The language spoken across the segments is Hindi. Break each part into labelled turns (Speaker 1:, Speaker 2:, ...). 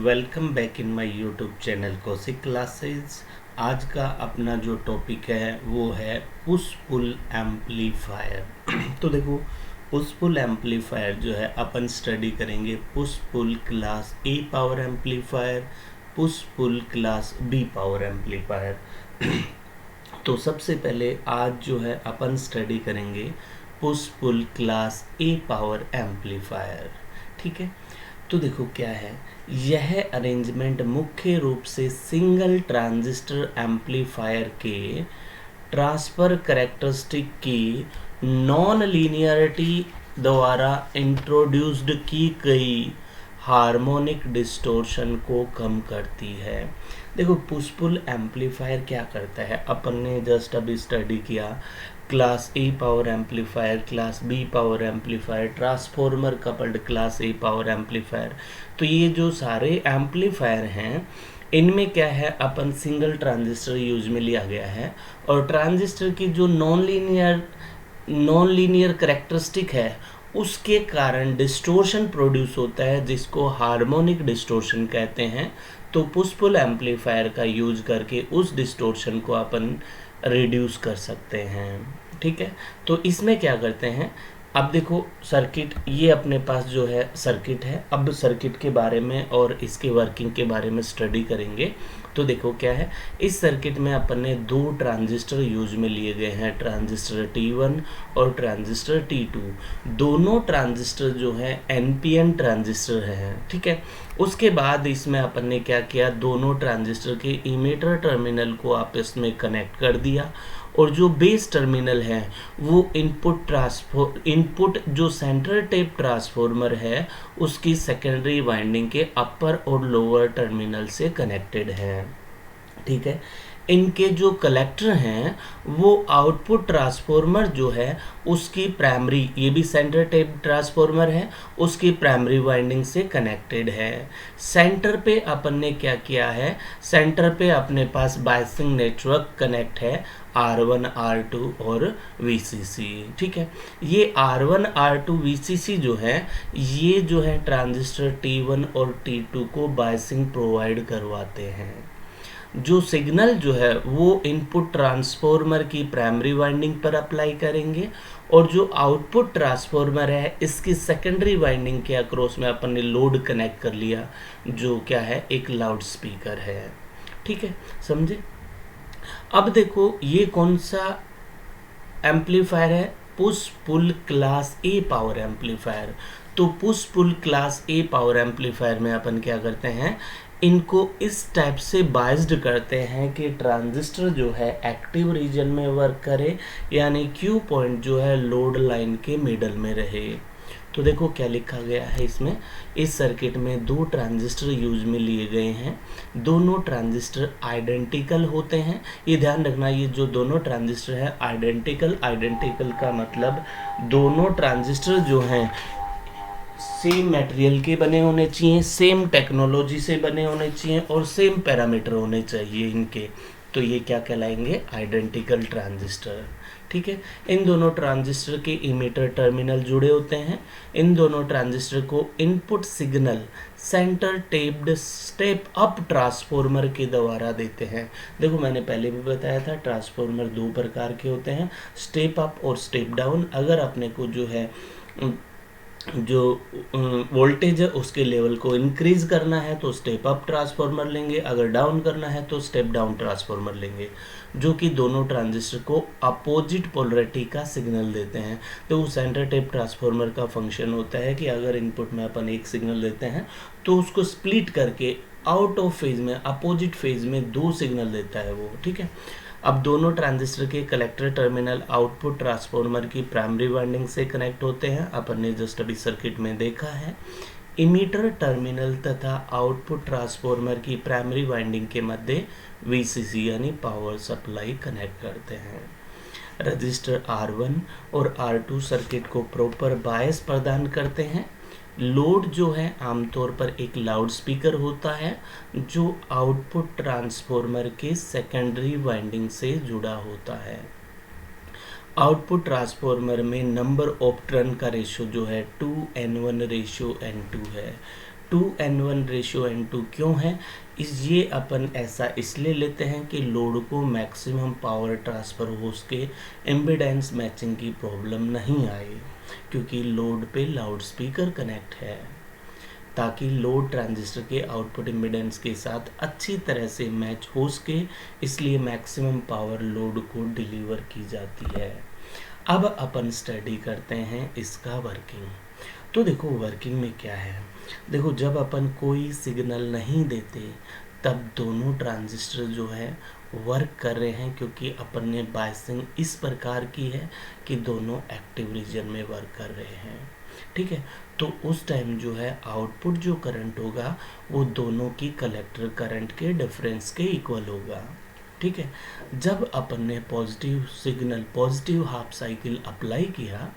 Speaker 1: Welcome back in my YouTube channel Kaushik classes. आज का अपना जो टॉपिक है वो है पुश पुल एम्पलीफायर। तो देखो, पुश पुल एम्पलीफायर जो है अपन स्टडी करेंगे push pull class A power amplifier, push pull class B power amplifier. तो सबसे पहले आज जो है अपन स्टडी करेंगे push pull class A power amplifier. ठीक है, तो देखो क्या है, यह अरेंजमेंट मुख्य रूप से सिंगल ट्रांजिस्टर एम्पलीफायर के ट्रांसफर कैरेक्टरिस्टिक की नॉन लीनियरिटी द्वारा इंट्रोड्यूस्ड की गई हार्मोनिक डिस्टोर्शन को कम करती है। देखो, पुश पुल एम्पलीफायर क्या करता है, अपन ने जस्ट अभी स्टडी किया class A power amplifier, class B power amplifier, transformer coupled class A power amplifier. तो ये जो सारे एम्पलीफायर हैं इनमें क्या है, अपन सिंगल ट्रांजिस्टर यूज में लिया गया है और ट्रांजिस्टर की जो नॉन लीनियर कैरेक्टरिस्टिक है उसके कारण डिस्टोर्शन प्रोड्यूस होता है जिसको हार्मोनिक डिस्टोर्शन कहते हैं। तो पुश पुल एम्पलीफायर का यूज करके उस डिस्टोर्शन को अपन रिड्यूस कर सकते हैं। ठीक है, तो इसमें क्या करते हैं, अब देखो सर्किट, ये अपने पास जो है सर्किट है। अब सर्किट के बारे में और इसके वर्किंग के बारे में स्टडी करेंगे। तो देखो क्या है, इस सर्किट में अपन ने दो ट्रांजिस्टर यूज में लिए गए हैं, ट्रांजिस्टर T1 और ट्रांजिस्टर T2। दोनों ट्रांजिस्टर जो है NPN ट्रांजिस्टर हैं। ठीक है, उसके बाद इसमें अपन ने क्या किया, दोनों ट्रांजिस्टर के इमीटर टर्मिनल को आपस में कनेक्ट कर दिया और जो बेस टर्मिनल है वो इनपुट जो सेंटर टेप ट्रांसफॉर्मर है उसकी सेकेंडरी वाइंडिंग के अपर और लोअर टर्मिनल से कनेक्टेड है। ठीक है, इनके जो कलेक्टर हैं वो आउटपुट ट्रांसफॉर्मर जो है उसकी प्राइमरी, ये भी सेंटर टेप ट्रांसफॉर्मर है, उसकी प्राइमरी वाइंडिंग से कनेक्टेड है। सेंटर पे अपन ने क्या किया है, सेंटर पे अपने पास बायसिंग नेटवर्क कनेक्ट है R1 R2 और VCC। ठीक है, ये R1 R2 VCC जो है ये जो है ट्रांजिस्टर T1 और T2 को बायसिंग प्रोवाइड करवाते हैं। जो सिग्नल जो है वो इनपुट ट्रांसफॉर्मर की प्राइमरी वाइंडिंग पर अप्लाई करेंगे और जो आउटपुट ट्रांसफॉर्मर है इसकी सेकेंडरी वाइंडिंग के अक्रॉस में अपन ने लोड कनेक्ट कर लिया जो क्या है, एक लाउड स्पीकर है। ठीक है, समझे। अब देखो ये कौन सा एम्पलीफायर है, push pull class A power amplifier. तो push pull class A power amplifier में अपन क्या करते हैं, इनको इस टाइप से बाइज्ड करते हैं कि ट्रांजिस्टर जो है एक्टिव रीजन में वर्क करे, यानी क्यू पॉइंट जो है लोड लाइन के मिडल में रहे। तो देखो क्या लिखा गया है इसमें, इस सर्किट में दो ट्रांजिस्टर यूज में लिए गए हैं, दोनों ट्रांजिस्टर आइडेंटिकल होते हैं। ये ध्यान रखना, ये जो दोनों ट्रांजिस्टर है आइडेंटिकल का मतलब दोनों ट्रांजिस्टर जो हैं सेम मटेरियल के बने होने चाहिए, सेम टेक्नोलॉजी से बने होने चाहिए और सेम पैरामीटर होने चाहिए इनके। तो ये क्या कहलाएंगे, आइडेंटिकल ट्रांजिस्टर। ठीक है, इन दोनों ट्रांजिस्टर के इमीटर टर्मिनल जुड़े होते हैं। इन दोनों ट्रांजिस्टर को input signal centre taped step up transformer के द्वारा देते हैं। देखो मैंने पहले भी बताया था ट्रांसफॉर्मर दो प्रकार के होते हैं, स्टेप अप और स्टेप डाउन। अगर अपने को जो है जो वोल्टेज है उसके लेवल को इंक्रीज करना है तो स्टेप अप ट्रांसफॉर्मर लेंगे, अगर डाउन करना है तो स्टेप डाउन ट्रांसफॉर्मर लेंगे, जो कि दोनों ट्रांजिस्टर को अपोजिट पोलरिटी का सिग्नल देते हैं। तो सेंटर टेप ट्रांसफॉर्मर का फंक्शन होता है कि अगर इनपुट में अपन एक सिग्नल देते हैं तो उसको स्प्लिट करके आउट ऑफ फेज में, अपोजिट फेज में दो सिग्नल देता है वो। ठीक है, अब दोनों ट्रांजिस्टर के कलेक्टर टर्मिनल आउटपुट ट्रांसफॉर्मर की प्राइमरी वाइंडिंग से कनेक्ट होते हैं, अपन ने जस्ट अभी सर्किट में देखा है। इमीटर टर्मिनल तथा आउटपुट ट्रांसफॉर्मर की प्राइमरी वाइंडिंग के मध्य VCC यानी पावर सप्लाई कनेक्ट करते हैं। रजिस्टर R1 और R2 सर्किट को प्रॉपर बायस प्रदान करते हैं। लोड जो है आमतौर पर एक लाउड स्पीकर होता है जो आउटपुट ट्रांसफॉर्मर के सेकेंडरी वाइंडिंग से जुड़ा होता है। आउटपुट ट्रांसफॉर्मर में नंबर ऑफ टर्न का रेशियो जो है 2n1 रेशियो n2 है। 2:1 क्यों है? ये अपन ऐसा इसलिए लेते हैं कि लोड को मैक्सिमम पावर ट्रांसफ़र हो उसके इम्पीडेंस मैचिंग की प्रॉब्लम नहीं आए, क्योंकि लोड पे लाउड स्पीकर कनेक्ट है, ताकि लोड ट्रांजिस्टर के आउटपुट इम्पीडेंस के साथ अच्छी तरह से मैच हो सके, इसलिए मैक्सिमम पावर लोड को डिलीवर की जाती है। अब अपन स्टडी करते हैं इसका वर्किंग। तो देखो वर्किंग में क्या है, देखो जब अपन कोई सिग्नल नहीं देते तब दोनों ट्रांजिस्टर जो है वर्क कर रहे हैं, क्योंकि अपन ने बायसिंग इस प्रकार की है कि दोनों एक्टिव रीजन में वर्क कर रहे हैं, ठीक है। तो उस टाइम जो है आउटपुट जो करंट होगा वो दोनों की कलेक्टर करंट के डिफरेंस के इक्वल होगा, ठीक है। जब अपन ने positive signal, positive half cycle apply किया,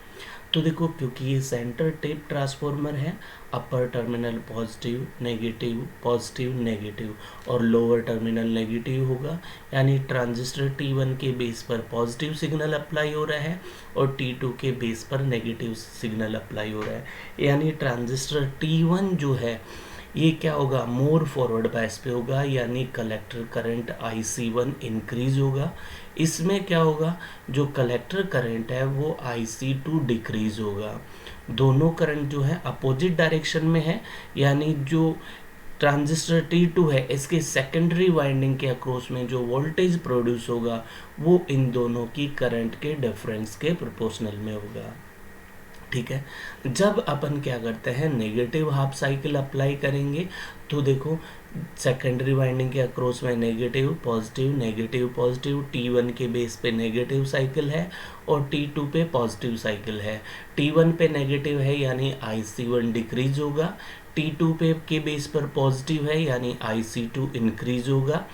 Speaker 1: तो देखो क्योंकि ये सेंटर टेप ट्रांसफॉर्मर है, अपर टर्मिनल पॉजिटिव नेगेटिव नेगेटिव और लोअर टर्मिनल नेगेटिव होगा, यानी ट्रांजिस्टर T1 के बेस पर पॉजिटिव सिग्नल अप्लाई हो रहा है और T2 के बेस पर नेगेटिव सिग्नल अप्लाई हो रहा है, यानी ट्रांजिस्टर T1 जो है ये क्या होगा, मोर फॉरवर्ड बायस पे होगा, यानी कलेक्टर करंट IC1 इंक्रीज होगा। इसमें क्या होगा, जो कलेक्टर करंट है वो IC2 डिक्रीज होगा। दोनों करंट जो है अपोजिट डायरेक्शन में है, यानी जो ट्रांजिस्टर T2 है इसके सेकेंडरी वाइंडिंग के अक्रॉस में जो वोल्टेज प्रोड्यूस होगा वो इन दोनों की करंट के डिफरेंस के प्रोपोर्शनल में होगा, ठीक है। जब अपन क्या करते हैं नेगेटिव हाफ साइकिल अप्लाई करेंगे, तो देखो सेकेंडरी वाइंडिंग के अक्रॉस में नेगेटिव पॉजिटिव T1 के बेस पे नेगेटिव साइकिल है और T2 पे पॉजिटिव साइकिल है। T1 पे नेगेटिव है यानी IC1 डिक्रीज होगा, T2 पे के बेस पर पॉजिटिव है यानी IC2 इंक्रीज होगा,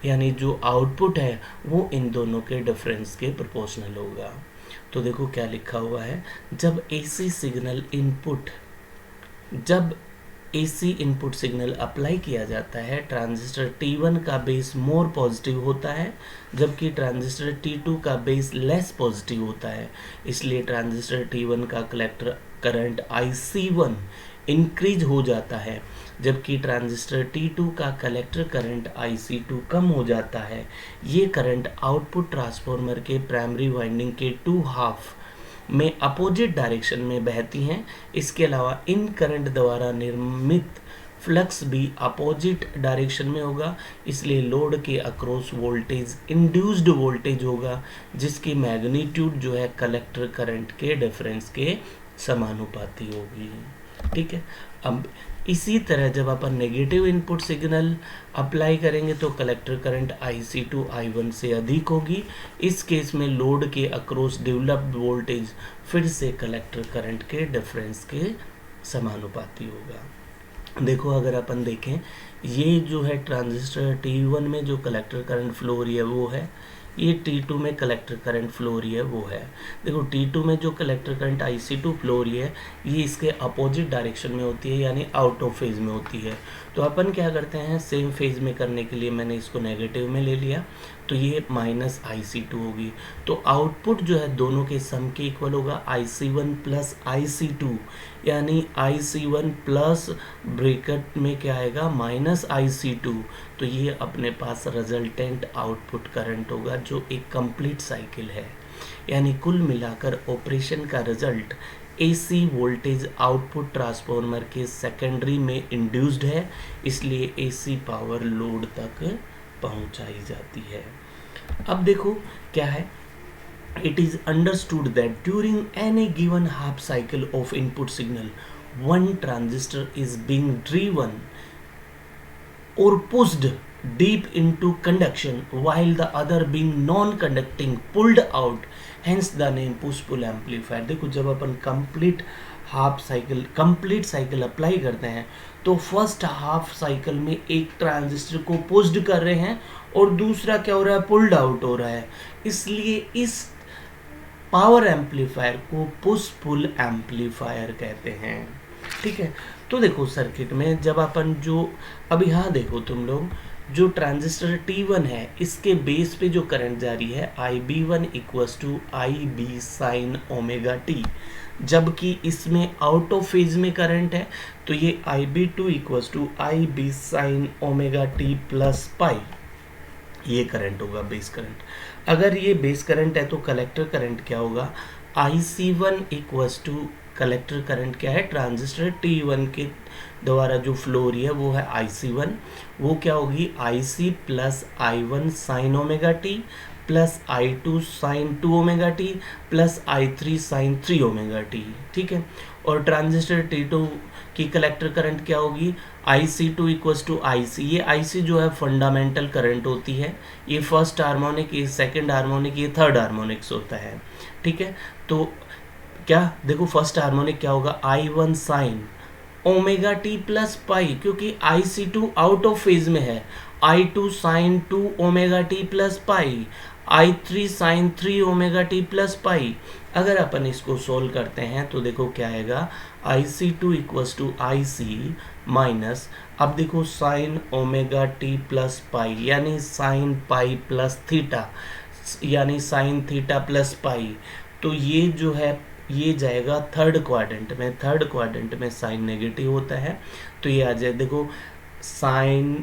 Speaker 1: यानी जो आउटपुट है वो इन दोनों के डिफरेंस के प्रोपोर्शनल होगा। तो देखो क्या लिखा हुआ है, जब AC इनपुट सिग्नल अप्लाई किया जाता है, ट्रांजिस्टर T1 का बेस मोर पॉजिटिव होता है, जबकि ट्रांजिस्टर T2 का बेस लेस पॉजिटिव होता है। इसलिए ट्रांजिस्टर T1 का कलेक्टर करंट IC1 इंक्रीज हो जाता है, जबकि ट्रांजिस्टर T2 का कलेक्टर करंट IC2 कम हो जाता है। ये करंट आउटपुट ट्रांसफॉर्मर के प्राइमरी वाइंडिंग के 2 हाफ में अपोजिट डायरेक्शन में बहती हैं। इसके अलावा इन करंट द्वारा निर्मित फ्लक्स भी अपोजिट डायरेक्शन में होगा, इसलिए लोड के अक्रॉस वोल्टेज इंड्यूस्ड वोल्टेज होगा, जिसकी मैग्नीट्यूड जो है कलेक्टर करंट के डिफरेंस के समानुपाती होगी, ठीक है। अब इसी तरह जब अपन नेगेटिव इनपुट सिग्नल अप्लाई करेंगे तो कलेक्टर करंट IC2 I1 से अधिक होगी। इस केस में लोड के अक्रॉस डेवलप्ड वोल्टेज फिर से कलेक्टर करंट के डिफरेंस के समानुपाती होगा। देखो अगर अपन देखें, ये जो है ट्रांजिस्टर T1 में जो कलेक्टर करंट फ्लो हो रही है वो है, ये T2 में कलेक्टर करंट फ्लो हो रही है वो है। देखो T2 में जो कलेक्टर करंट IC2 फ्लो हो रही है ये इसके अपोजिट डायरेक्शन में होती है, यानी आउट ऑफ फेज में होती है। तो अपन क्या करते हैं, सेम फेज में करने के लिए मैंने इसको नेगेटिव में ले लिया, तो ये माइनस IC2 होगी। तो आउटपुट जो है दोनों के सम के इक्वल होगा, IC1 प्लस IC2, यानी IC1 प्लस ब्रैकेट में क्या आएगा माइनस IC2। तो ये अपने पास रिजल्टेंट आउटपुट करंट होगा जो एक कंप्लीट साइकिल है, यानी कुल मिलाकर ऑपरेशन का result AC voltage output transformer के सेकेंडरी में इंड्यूस्ड है, इसलिए AC पावर लोड तक पहुंचाई जाती है। अब देखो क्या है, it is understood that during any given half cycle of input signal one transistor is being driven or pushed deep into conduction while the other being non-conducting pulled out, hence the name push pull amplifier। देखो जब अपन कंप्लीट साइकिल अप्लाई करते हैं तो फर्स्ट हाफ साइकिल में एक ट्रांजिस्टर को पुश्ड कर रहे हैं और दूसरा क्या हो रहा है, पुल्ड आउट हो रहा है, इसलिए इस पावर एम्पलीफायर को पुश पुल एम्पलीफायर कहते हैं, ठीक है। तो देखो सर्किट में जब अपन जो अब यहाँ देखो तुम लोग, जो ट्रांजिस्टर T1 है इसके बेस पे जो करंट जारी है IB1 equals to IB sine omega t, जबकि इसमें आउट ऑफ फेज में करंट है तो ये IB2 equals to IB sine omega t plus pi, ये करंट होगा बेस करंट। अगर ये बेस करंट है तो कलेक्टर करंट क्या होगा, IC1 equals to, collector current क्या है, ट्रांजिस्टर T1 के द्वारा जो फ्लो हो रही है वो है IC1, वो क्या होगी IC plus I1 sine omega t plus I2 sine 2 omega t plus I3 sine 3 omega t, ठीक है। और ट्रांजिस्टर T2 की कलेक्टर करंट क्या होगी, IC2 इक्वल्स टू IC, ये IC जो है फंडामेंटल करंट होती है, ये फर्स्ट हार्मोनिक, ये सेकंड हार्मोनिक, ये थर्ड हार्मोनिक्स होता है, ठीक है। तो क्या देखो फर्स्ट हार्मोनिक क्या होगा, I1 sine omega t plus pi, क्योंकि IC2 आउट ऑफ फेज में है, I2 sine 2 omega t plus pi, I3 sine 3 omega t plus pi. अगर अपन इसको सोल्व करते हैं तो देखो क्या आएगा, IC2 equals to IC minus, अब देखो sine omega t plus pi यानी साइन पाई प्लस थीटा, यानी साइन थीटा प्लस पाई, तो ये जो है ये जाएगा थर्ड क्वाड्रेंट में, थर्ड क्वाड्रेंट में साइन नेगेटिव होता है तो ये आ जाए देखो sine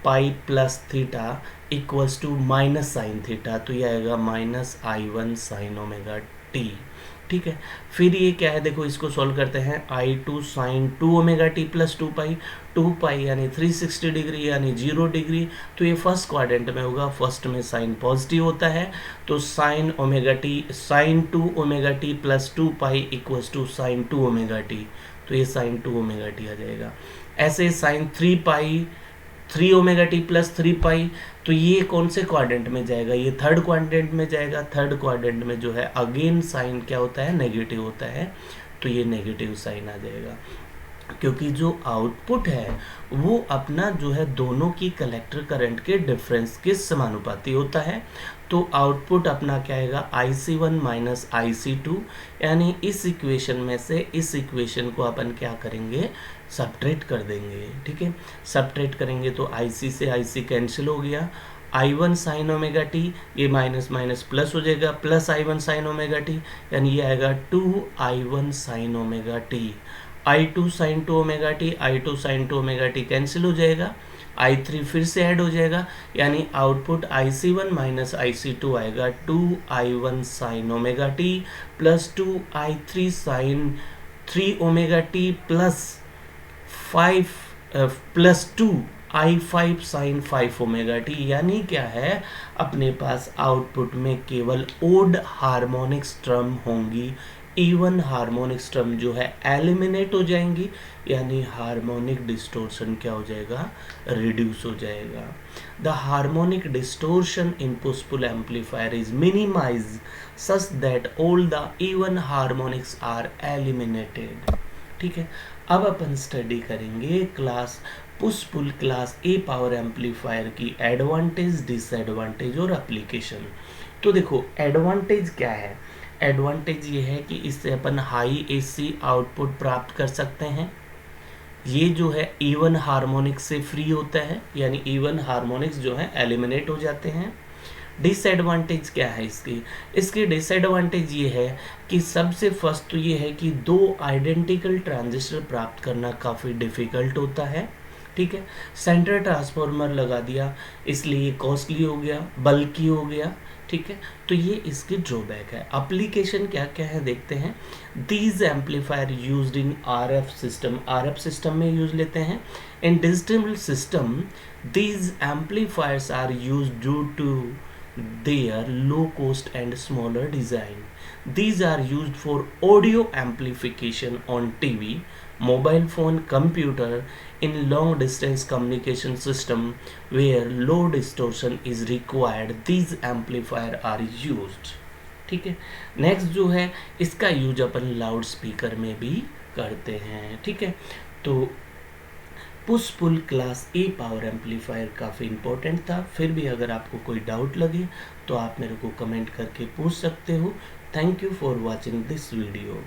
Speaker 1: pi plus theta equals to minus sine theta, तो ये आएगा minus I1 sine omega t, ठीक है। फिर ये क्या है देखो इसको सॉल्व करते हैं, I2 sine 2 omega t plus 2 pi, 2 pi यानी 360 डिग्री यानी 0 डिग्री, तो ये फर्स्ट क्वाड्रेंट में होगा, फर्स्ट में साइन पॉजिटिव होता है तो sine omega t sine 2 omega t plus 2 pi equals to sine 2 omega t, तो ये साइन 2 ओमेगा टी आ जाएगा। ऐसे sine 3 pi 3 omega t plus 3 pi, तो ये कौन से क्वाड्रेंट में जाएगा, ये थर्ड क्वाड्रेंट में जाएगा। थर्ड क्वाड्रेंट में जो है अगेन साइन क्या होता है, नेगेटिव होता है, तो ये नेगेटिव साइन आ जाएगा, क्योंकि जो आउटपुट है वो अपना जो है दोनों की कलेक्टर करंट के डिफरेंस के समानुपाती होता है, तो आउटपुट अपना क्या आएगा IC1 माइनस IC2, यानी इस इक्वेशन में से इस इक्वेशन को अपन क्या करेंगे, सब्ट्रैक्ट कर देंगे, ठीक है। सब्ट्रैक्ट करेंगे तो IC से IC कैंसिल हो गया, I1 साइन ओमेगा टी, ये माइनस माइनस प्लस हो जाएगा, plus I1 sine omega t, यानी ये आएगा 2I1 sine omega t, I2 sine 2 omega t, I2 sine 2 omega t cancel हो जाएगा, I3 फिर से ऐड हो जाएगा, यानी आउटपुट IC1 माइनस IC2 आएगा 2I1 sine omega t plus 2I3 sine 3 omega t plus 2I5 sine 5 omega t, यानी क्या है अपने पास आउटपुट में केवल ओड हार्मोनिक्स टर्म होंगी, इवन हार्मोनिक्स टर्म जो है एलिमिनेट हो जाएंगी, यानी हार्मोनिक डिस्टोर्शन क्या हो जाएगा, रिड्यूस हो जाएगा। The harmonic distortion in push pull amplifier is minimise such that all the even harmonics are eliminated, ठीक है। अब अपन स्टडी करेंगे class push pull class A power amplifier की एडवांटेज, डिसएडवांटेज और एप्लीकेशन। तो देखो एडवांटेज क्या है, एडवांटेज ये है कि इससे अपन हाई AC आउटपुट प्राप्त कर सकते हैं, ये जो है इवन हार्मोनिक्स से फ्री होता है, यानी इवन हार्मोनिक्स जो है एलिमिनेट हो जाते हैं। डिसएडवांटेज क्या है इसकी डिसएडवांटेज ये है कि सबसे फर्स्ट तो ये है कि दो आइडेंटिकल ट्रांजिस्टर प्राप्त करना काफ़ी डिफ़िकल्ट होता है, ठीक है। सेंटर ट्रांसफार्मर लगा दिया इसलिए कॉस्टली हो गया, बल्कि हो गया, ठीक है, तो ये इसकी ड्रॉबैक है। एप्लीकेशन क्या क्या है देखते हैं। These amplifier used in RF system, RF system में यूज लेते हैं। In digital system these amplifiers are used due to their low cost and smaller design. These are used for audio amplification on TV, mobile phone, computer, in long distance communication system where low distortion is required. These amplifier are used. ठीक है। नेक्स्ट जो है इसका यूज अपन लाउड स्पीकर में भी करते हैं, ठीक है। तो push pull class A power amplifier काफ़ी इंपॉर्टेंट था। फिर भी अगर आपको कोई डाउट लगे तो आप मेरे को कमेंट करके पूछ सकते हो। Thank you for watching this video.